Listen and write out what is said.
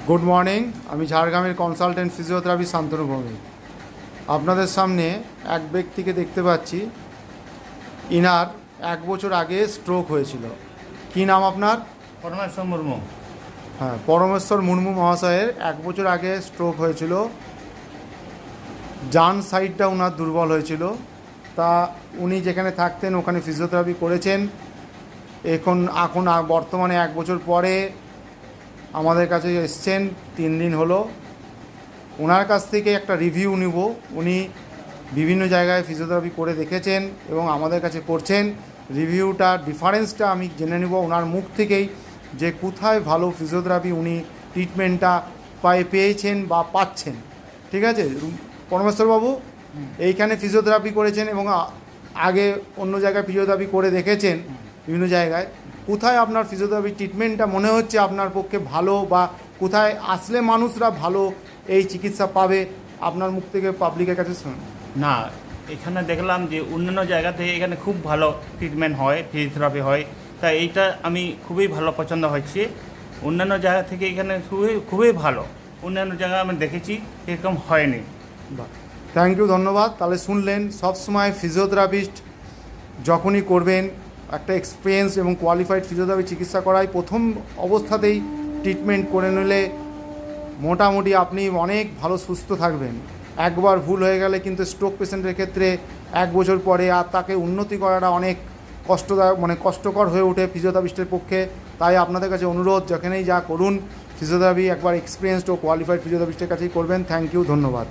Good morning. আমি ঝাড়গ্রামের consultant physiotherapy Shantanu Bhowmik. আপনাদের সামনে এক ব্যক্তিকে দেখতে পাচ্ছি, ইনার 1 বছর আগে স্ট্রোক হয়েছিল। কি নাম আপনার? পরমেশ্বর মুর্মু। হ্যাঁ, পরমেশ্বর মুর্মু মহাশয়ের 1 বছর আগে স্ট্রোক হয়েছিল। ডান সাইডটা ওনার দুর্বল হয়েছিল। তা উনি যেখানে থাকতেন ওখানে ফিজিওথেরাপি করেছেন। এখন বর্তমানে 1 বছর পরে আমাদের কাছে এসছেন, 3 দিন হলো। ওনার কাছ থেকে একটা রিভিউ নিব। উনি বিভিন্ন জায়গায় ফিজিওথেরাপি করে দেখেছেন এবং আমাদের কাছে করছেন। রিভিউটা ডিফারেন্সটা আমি জেনে নেব ওনার মুখ থেকেই, যে কোথায় ভালো ফিজিওথেরাপি উনি ট্রিটমেন্টটা পেয়েছেন বা পাচ্ছেন। ঠিক আছে পরমেশ্বরবাবু, এইখানে ফিজিওথেরাপি করেছেন এবং আগে অন্য জায়গায় ফিজিওথেরাপি করে দেখেছেন বিভিন্ন জায়গায়। কোথায় আপনার ফিজিওথেরাপি ট্রিটমেন্টটা মনে হচ্ছে আপনার পক্ষে ভালো, বা কোথায় আসলে মানুষরা ভালো এই চিকিৎসা পাবে? আপনার মুখ থেকে পাবলিকের কাছে শুনুন। না, এখানে দেখলাম যে অন্যান্য জায়গা থেকে এখানে খুব ভালো ট্রিটমেন্ট হয়, ফিজিওথেরাপি হয়। তাই এইটা আমি খুবই ভালো পছন্দ হচ্ছে। অন্যান্য জায়গা থেকে এখানে খুবই ভালো। অন্যান্য জায়গায় আমি দেখেছি এরকম হয়নি। বাহ, থ্যাংক ইউ, ধন্যবাদ। তাহলে শুনলেন, সবসময় ফিজিওথেরাপিস্ট যখনই করবেন একটা এক্সপিরিয়েন্স এবং কোয়ালিফাইড ফিজিওথেরাপি চিকিৎসা করায় প্রথম অবস্থাতেই ট্রিটমেন্ট করে নিলে মোটামুটি আপনি অনেক ভালো সুস্থ থাকবেন। একবার ভুল হয়ে গেলে কিন্তু স্ট্রোক পেশেন্টের ক্ষেত্রে 1 বছর পরে আর তাকে উন্নতি করাটা অনেক কষ্টদায়ক, কষ্টকর হয়ে ওঠে ফিজিওথেরাপিস্টের পক্ষে। তাই আপনাদের কাছে অনুরোধ, যেখানেই যা করুন ফিজিওথেরাপি একবার এক্সপিরিয়েন্সড ও কোয়ালিফাইড ফিজিওথেরাপিস্টের কাছেই করবেন। থ্যাংক ইউ, ধন্যবাদ।